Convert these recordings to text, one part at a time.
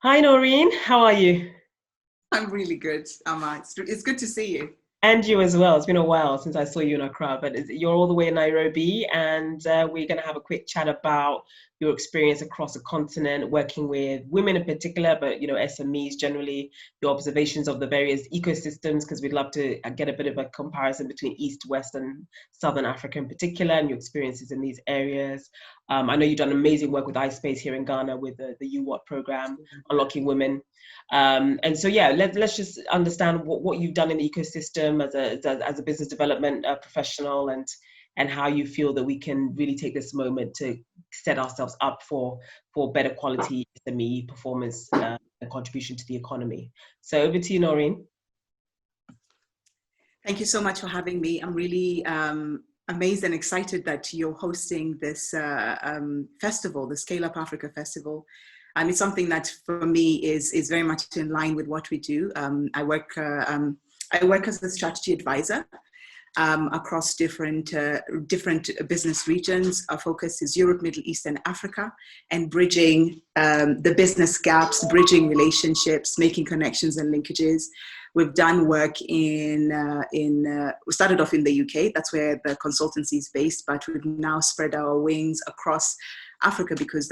Hi, Noreen. How are you? I'm really good, Amma. It's good to see you. And you as well. It's been a while since I saw you in Accra, but you're all the way in Nairobi, and we're going to have a quick chat about your experience across the continent, working with women in particular, but SMEs generally, your observations of the various ecosystems, because we'd love to get a bit of a comparison between East, West, and Southern Africa in particular, and your experiences in these areas. I know you've done amazing work with iSpace here in Ghana with the UWAT program, Unlocking Women. And so, yeah, let's just understand what you've done in the ecosystem as a business development professional, and how you feel that we can really take this moment to set ourselves up for better quality SME performance and contribution to the economy. So over to you, Noreen. Thank you so much for having me. I'm really amazed and excited that you're hosting this festival, the ScaleUp Africa Festival. And it's something that for me is very much in line with what we do. I work as a strategy advisor across different business regions. Our focus is Europe, Middle East, and Africa, and bridging the business gaps, bridging relationships, making connections and linkages. We've done work we started off in the UK, that's where the consultancy is based, but we've now spread our wings across Africa because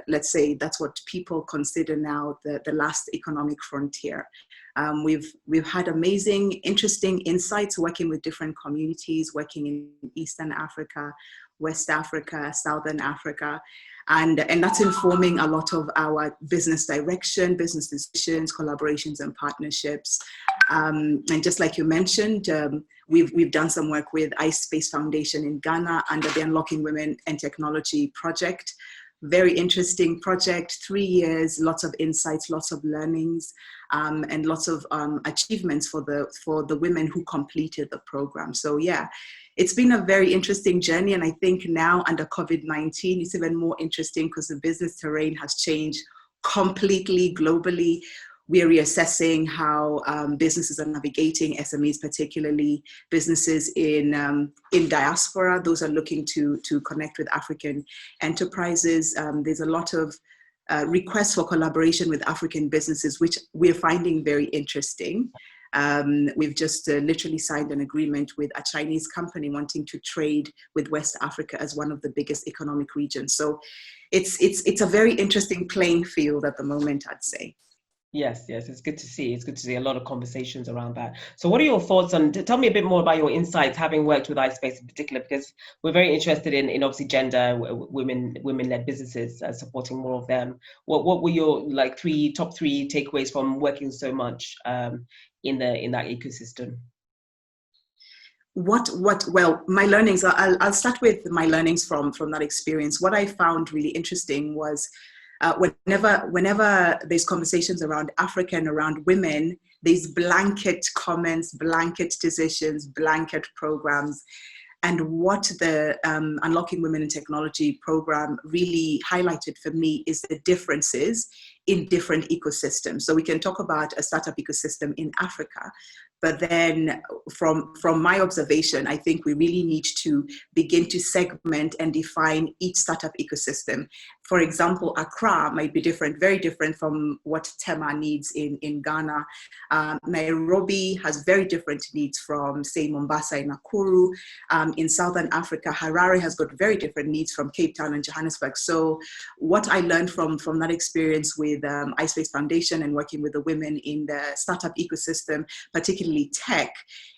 let's say that's what people consider now the last economic frontier. We've had amazing, interesting insights working with different communities, working in Eastern Africa, West Africa, Southern Africa, and that's informing a lot of our business direction, business decisions, collaborations, and partnerships. And just like you mentioned, we've done some work with iSpace Foundation in Ghana under the Unlocking Women and Technology project. Very interesting project, 3 years, lots of insights, lots of learnings, and lots of achievements for the women who completed the program. So yeah, it's been a very interesting journey. And I think now under COVID-19, it's even more interesting because the business terrain has changed completely globally. We are reassessing how businesses are navigating, SMEs particularly, businesses in diaspora. Those are looking to connect with African enterprises. There's a lot of requests for collaboration with African businesses, which we're finding very interesting. We've just literally signed an agreement with a Chinese company wanting to trade with West Africa as one of the biggest economic regions. So it's a very interesting playing field at the moment, I'd say. Yes, it's good to see. It's good to see a lot of conversations around that. So what are your thoughts on, tell me a bit more about your insights, having worked with iSpace in particular, because we're very interested in obviously gender, women-led businesses, supporting more of them. What were your top three takeaways from working so much in that ecosystem? Well, my learnings, I'll start with my learnings from that experience. What I found really interesting was whenever there's conversations around Africa and around women, there's blanket comments, blanket decisions, blanket programs. And what the Unlocking Women in Technology program really highlighted for me is the differences in different ecosystems. So we can talk about a startup ecosystem in Africa, but then from my observation, I think we really need to begin to segment and define each startup ecosystem. For example, Accra might be different, very different from what Tema needs in Ghana. Nairobi has very different needs from, say, Mombasa and Nakuru. In Southern Africa, Harare has got very different needs from Cape Town and Johannesburg. So what I learned from that experience with iSpace Foundation and working with the women in the startup ecosystem, particularly tech,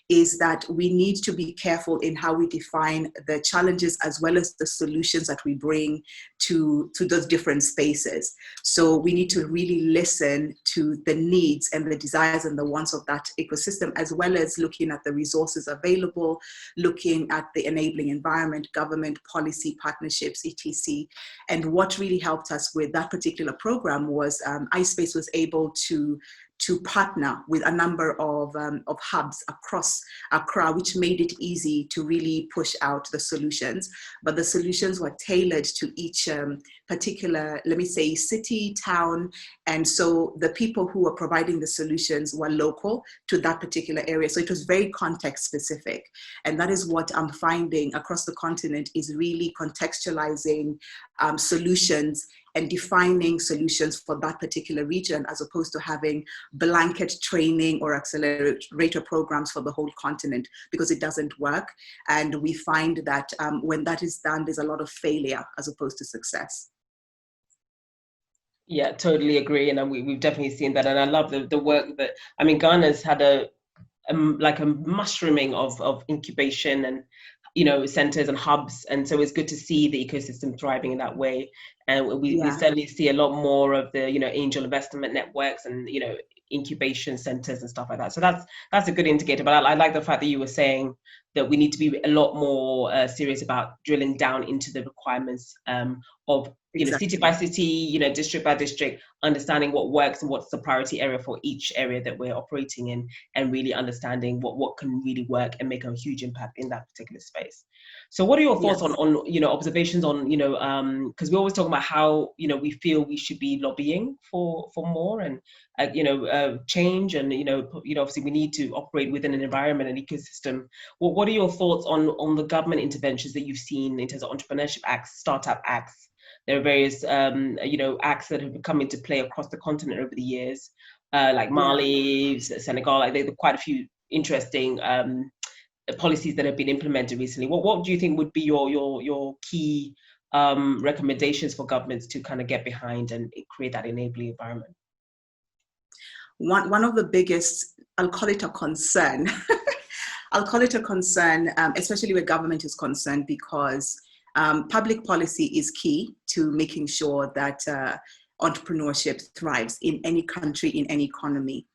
is that we need to be careful in how we define the challenges as well as the solutions that we bring to those different spaces. So we need to really listen to the needs and the desires and the wants of that ecosystem, as well as looking at the resources available, looking at the enabling environment, government, policy, partnerships, etc. And what really helped us with that particular program was iSpace was able to partner with a number of hubs across Accra, which made it easy to really push out the solutions. But the solutions were tailored to each particular, let me say, city, town. And so the people who were providing the solutions were local to that particular area. So it was very context specific. And that is what I'm finding across the continent, is really contextualizing solutions and defining solutions for that particular region, as opposed to having blanket training or accelerator programs for the whole continent, because it doesn't work. And we find that when that is done, there's a lot of failure as opposed to success. Yeah, totally agree. And we've definitely seen that. And I love the work that, I mean, Ghana's had like a mushrooming of incubation and, you know, centers and hubs. And so it's good to see the ecosystem thriving in that way. And we certainly see a lot more of the, you know, angel investment networks and, you know, incubation centers and stuff like that. So that's a good indicator. But I like the fact that you were saying that we need to be a lot more serious about drilling down into the requirements of, you know, city by city, you know, district by district, understanding what works and what's the priority area for each area that we're operating in, and really understanding what can really work and make a huge impact in that particular space. So what are your thoughts on you know, observations on, you know, because we always talk about how, you know, we feel we should be lobbying for more and, you know, change, and, you know, obviously we need to operate within an environment and ecosystem. What are your thoughts on the government interventions that you've seen in terms of entrepreneurship acts, startup acts? There are various, you know, acts that have come into play across the continent over the years, like Mali, Senegal. Like, there are quite a few interesting policies that have been implemented recently. What do you think would be your key recommendations for governments to kind of get behind and create that enabling environment? One of the biggest, I'll call it a concern. I'll call it a concern, especially where government is concerned, because public policy is key to making sure that entrepreneurship thrives in any country, in any economy.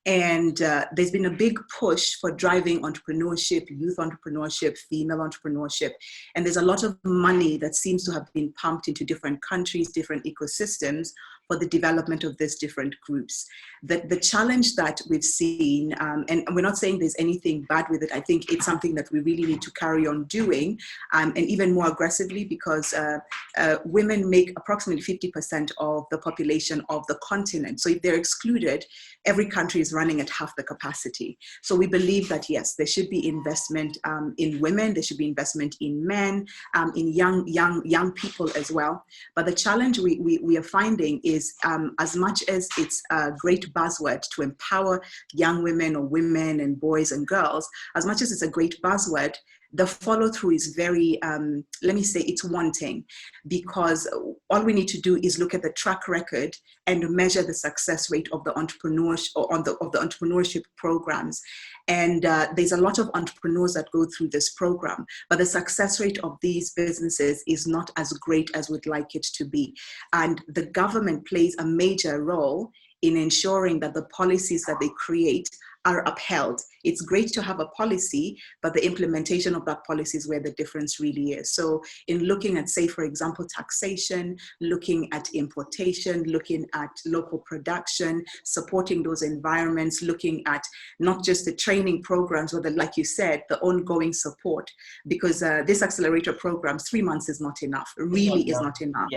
And there's been a big push for driving entrepreneurship, youth entrepreneurship, female entrepreneurship. And there's a lot of money that seems to have been pumped into different countries, different ecosystems for the development of these different groups. The challenge that we've seen, and we're not saying there's anything bad with it, I think it's something that we really need to carry on doing, and even more aggressively, because women make approximately 50% of the population of the continent. So if they're excluded, every country is running at half the capacity. So we believe that, yes, there should be investment in women, there should be investment in men, in young people as well. But the challenge we are finding is, as much as it's a great buzzword to empower young women or women and boys and girls, as much as it's a great buzzword, the follow through is very, let me say, it's wanting, because all we need to do is look at the track record and measure the success rate of the entrepreneurs or of the entrepreneurship programs. And there's a lot of entrepreneurs that go through this program, but the success rate of these businesses is not as great as we'd like it to be. And the government plays a major role in ensuring that the policies that they create are upheld. It's great to have a policy, but the implementation of that policy is where the difference really is. So in looking at, say, for example, taxation, looking at importation, looking at local production, supporting those environments, looking at not just the training programs, but like you said, the ongoing support, because this accelerator programs, 3 months is not enough, really is not enough.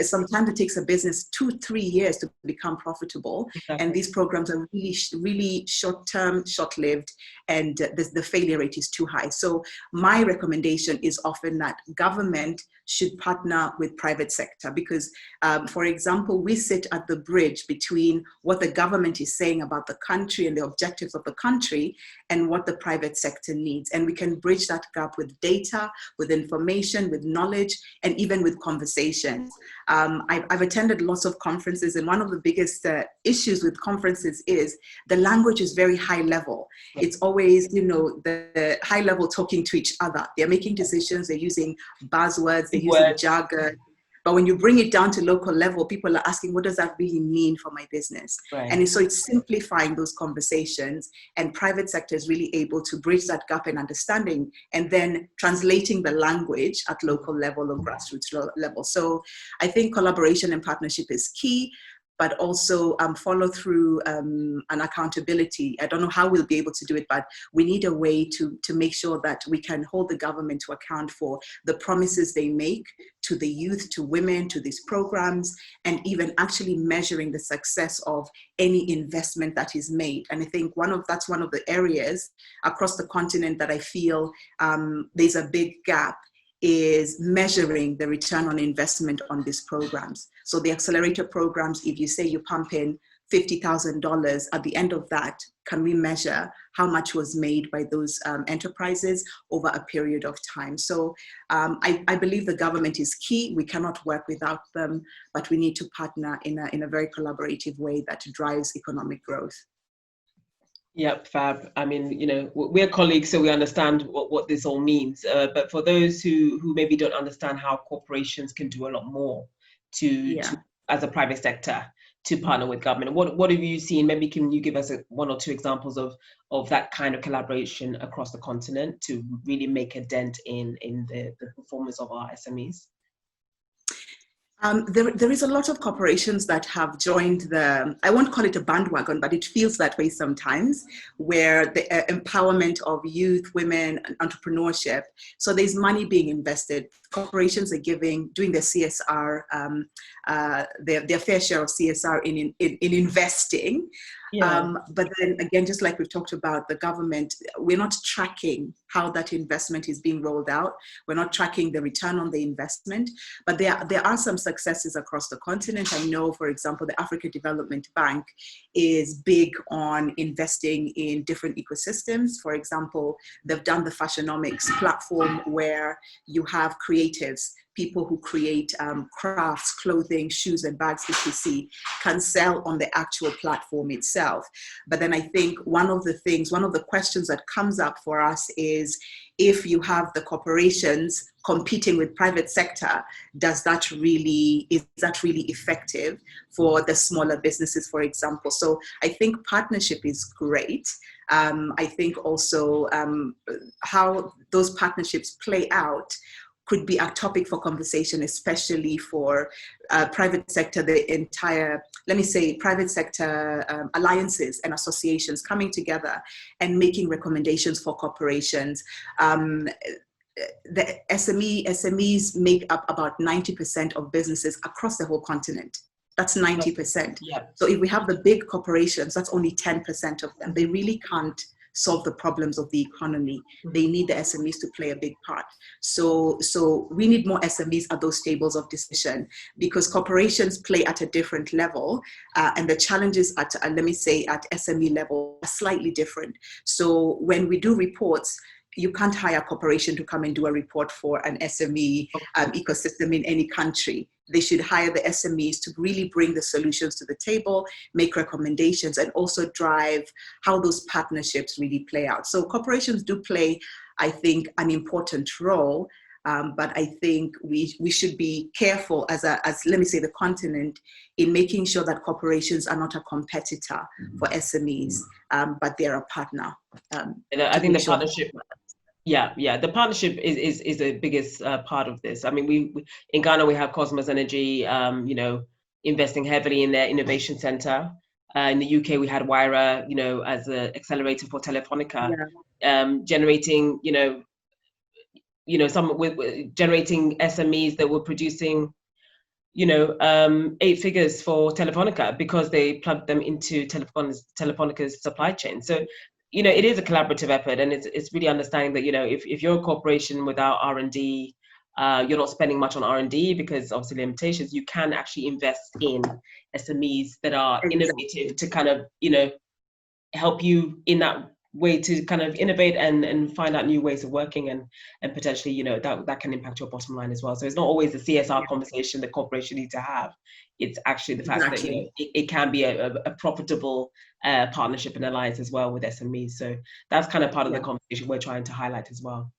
Sometimes it takes a business 2-3 years to become profitable. Exactly. And these programs are really short-term, short-lived, and the failure rate is too high. So my recommendation is often that government should partner with private sector, because, for example, we sit at the bridge between what the government is saying about the country and the objectives of the country and what the private sector needs. And we can bridge that gap with data, with information, with knowledge, and even with conversations. I've attended lots of conferences, and one of the biggest issues with conferences is the language is very high level. It's always, you know, the high level talking to each other. They're making decisions, they're using buzzwords, they're using jargon. But when you bring it down to local level, people are asking, what does that really mean for my business? Right. And so it's simplifying those conversations, and private sector is really able to bridge that gap in understanding and then translating the language at local level or grassroots level. So I think collaboration and partnership is key. but also follow through and accountability. I don't know how we'll be able to do it, but we need a way to make sure that we can hold the government to account for the promises they make to the youth, to women, to these programs, and even actually measuring the success of any investment that is made. And I think that's one of the areas across the continent that I feel there's a big gap, is measuring the return on investment on these programs. So the accelerator programs, if you say you pump in $50,000, at the end of that, can we measure how much was made by those enterprises over a period of time? So I believe the government is key. We cannot work without them, but we need to partner in a very collaborative way that drives economic growth. Yep, fab. I mean, you know, we're colleagues, so we understand what this all means. But for those who maybe don't understand how corporations can do a lot more to as a private sector to partner with government, what have you seen? Maybe can you give us one or two examples of that kind of collaboration across the continent to really make a dent in the performance of our SMEs? There is a lot of corporations that have joined I won't call it a bandwagon, but it feels that way sometimes, where the empowerment of youth, women, and entrepreneurship. So there's money being invested. Corporations are doing their CSR, their fair share of CSR in investing. Yeah. But then again, just like we've talked about, the government, we're not tracking how that investment is being rolled out. We're not tracking the return on the investment, but there are some successes across the continent. I know, for example, the Africa Development Bank is big on investing in different ecosystems. For example, they've done the Fashionomics platform, where you have creatives, people who create crafts, clothing, shoes, and bags, etc., can sell on the actual platform itself. But then I think one of the questions that comes up for us is, if you have the corporations competing with private sector, is that really effective for the smaller businesses, for example? So I think partnership is great. I think also how those partnerships play out could be a topic for conversation, especially for private sector, private sector alliances and associations coming together and making recommendations for corporations. The SMEs make up about 90% of businesses across the whole continent. That's 90%. Yeah. So if we have the big corporations, that's only 10% of them. They really can't solve the problems of the economy. They need the SMEs to play a big part. So we need more SMEs at those tables of decision, because corporations play at a different level, and the challenges at SME level are slightly different. So when we do reports, you can't hire a corporation to come and do a report for an SME ecosystem in any country. They should hire the SMEs to really bring the solutions to the table, make recommendations, and also drive how those partnerships really play out. So corporations do play, I think, an important role, but I think we should be careful as let me say, the continent, in making sure that corporations are not a competitor for SMEs, but they're a partner. And I think the partnership. Yeah, the partnership is the biggest part of this. I mean, we in Ghana, we have Cosmos Energy, investing heavily in their innovation center. In the UK, we had Wyra, as an accelerator for Telefonica, generating, generating SMEs that were producing, 8 figures for Telefonica, because they plugged them into Telefonica's supply chain. So, it is a collaborative effort, and it's really understanding that, if you're a corporation without R&D, you're not spending much on R&D because obviously limitations, you can actually invest in SMEs that are innovative to kind of, help you in that way to kind of innovate and find out new ways of working, and potentially, that can impact your bottom line as well. So it's not always the CSR conversation the corporation needs to have. It's actually the fact that it can be a profitable partnership and alliance as well with SMEs. So that's kind of part of the conversation we're trying to highlight as well.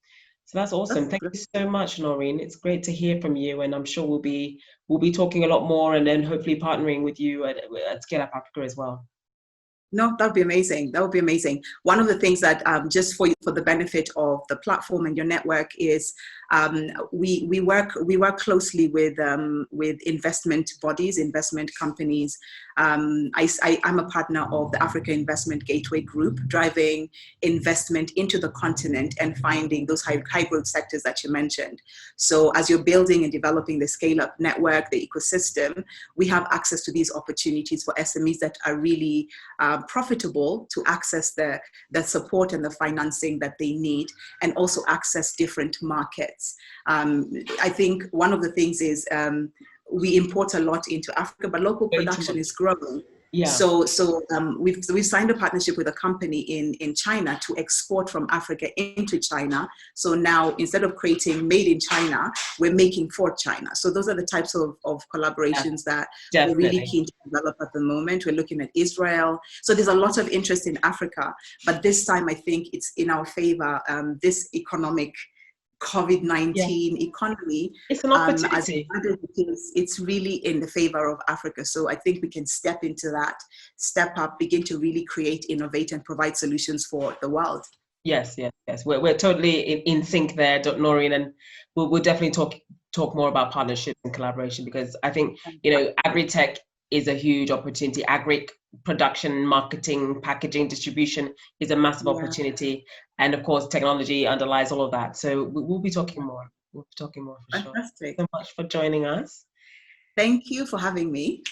So that's awesome. Thank you so much, Noreen. It's great to hear from you, and I'm sure we'll be talking a lot more, and then hopefully partnering with you at ScaleUp Africa as well. No, that would be amazing. That would be amazing. One of the things that just for the benefit of the platform and your network is we work closely with investment bodies, investment companies. I'm a partner of the Africa Investment Gateway Group, driving investment into the continent and finding those high growth sectors that you mentioned. So as you're building and developing the ScaleUp network, the ecosystem, we have access to these opportunities for SMEs that are really profitable to access the support and the financing that they need, and also access different markets. I think one of the things is we import a lot into Africa, but local production is growing. Yeah. So we've signed a partnership with a company in China to export from Africa into China. So now instead of creating made in China, we're making for China. So those are the types of collaborations that we're really keen to develop at the moment. We're looking at Israel. So there's a lot of interest in Africa, but this time I think it's in our favor. This economic COVID-19 economy, it's an opportunity. It's really in the favor of Africa. So I think we can step into that, step up, begin to really create, innovate, and provide solutions for the world. Yes. We're totally in sync there, Noreen, and we'll definitely talk more about partnerships and collaboration, because I think, agri-tech is a huge opportunity. Agri production, marketing, packaging, distribution is a massive opportunity. And of course, technology underlies all of that. So we'll be talking more. We'll be talking more for sure. Thank you so much for joining us. Thank you for having me.